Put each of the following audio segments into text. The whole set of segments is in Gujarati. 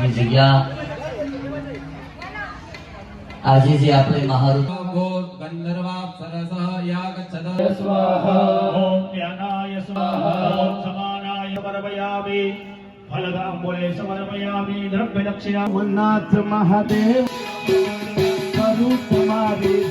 ની જગ્યા આજે જે આપણે મહારુદ્ર ગંધર્વા સરસ યાગ છદ સ્વાહા ઓમ જ્ઞાનાય સ્વાહા ઓમ સમાનાય પરમયામિ ફલદાંબોલે સમર્પયામિ દ્રવ્ય દક્ષિણા મન્નાથ મહાદેવ કરું તમારી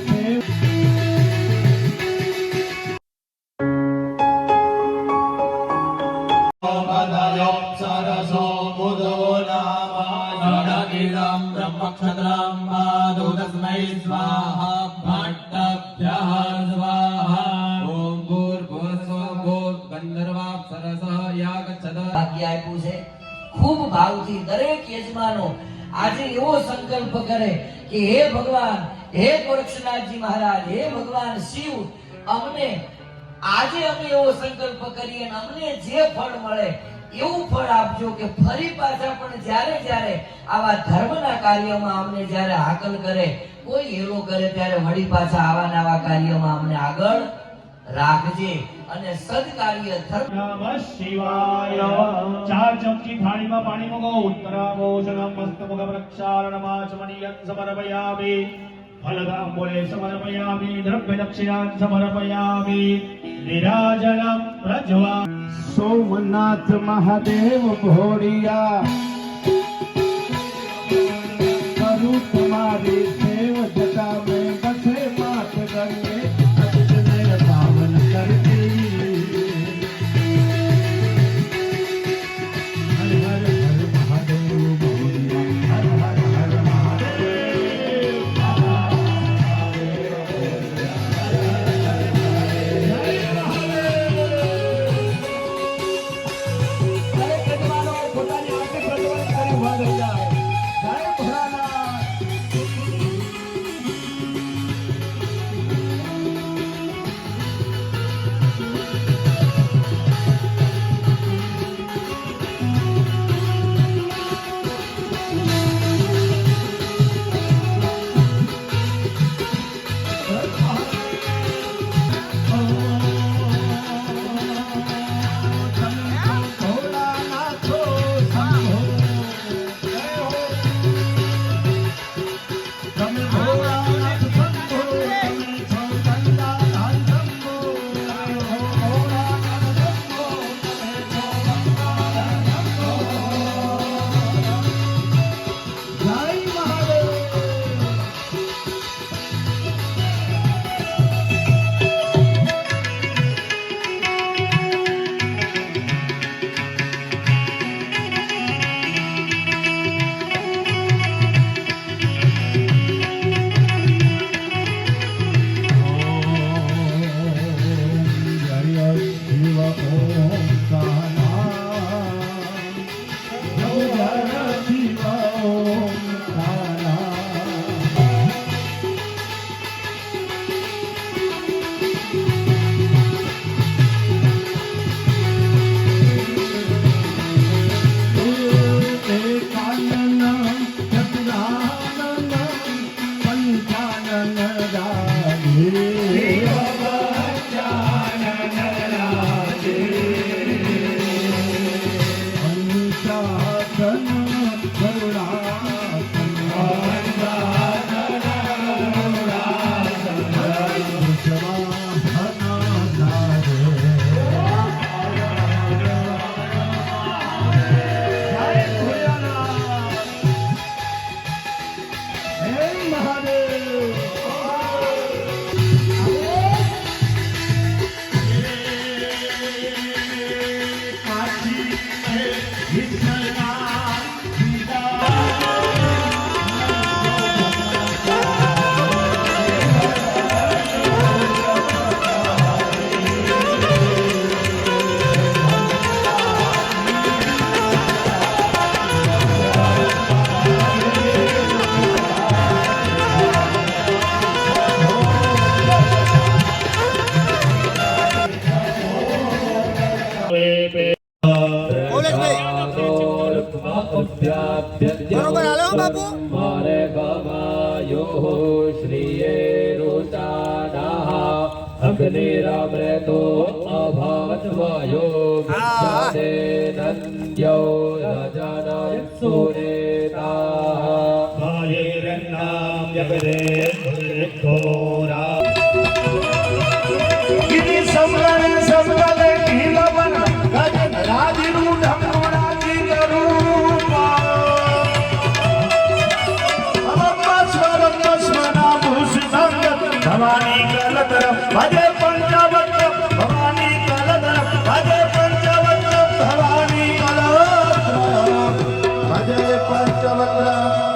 खूब भावથી દરેક યજમાનો આજે એવો સંકલ્પ કરે કે હે ભગવાન, હે ગોરક્ષનાથજી મહારાજ, હે ભગવાન શિવ, અમને આજે અમે એવો સંકલ્પ કરીએ અને અમને જે ફળ મળે એવું ફળ આપજો કે ફરી પાછા પણ જ્યારે જ્યારે આવા ધર્મના કાર્યમાં અમને જ્યારે હાકલ કરે, કોઈ હેલો કરે ત્યારે વળી પાછા આવા નવા કાર્યમાં અમને આગળ રાખજે અને સદકાર્ય ધર્મ નમઃ શિવાય. 4 ચમચી થાળીમાં પાણી મૂકો. ઉત્તરાભૂષણમ મસ્તમુખ પ્રક્ષાલનમાચમનીયં સમર્પયામિ ફલદાંબોલે સમર્પયામિ દ્રવ્ય દક્ષિણાં સમર્પયામિ નિરાજનમ પ્રજ્વા સોમનાથ મહાદેવ ભોળિયા કરું તમારી સેવ જટા મેં બસે માત ગંગે અક્ષને પાવન કરતી હર હર હર મહાદેવ ભોળિયા હર હર હર મારે ગમાયો શ્રીએ રુચાના અગ્નિરામ્રેતો અભાવત્વયો જાતે નંદ્યો રજનમ સુરે રે ઘોરા ગિરી સમગણે સમગલે ઘીલવન ગજન રાજનું ઢમોડા ગીગરૂપા સ્વરના ભૂષણ ભવાની કલતર ભજે પંચવક્ર ભવાની કલતર ભજે પંચવક્ર ભવાની કલતર ભજે પંચવક્ર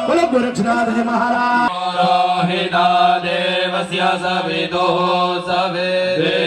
બોલો ગોરખનાથજી મહારાજ રોહિતા દેવસ્ય સવિદો સવે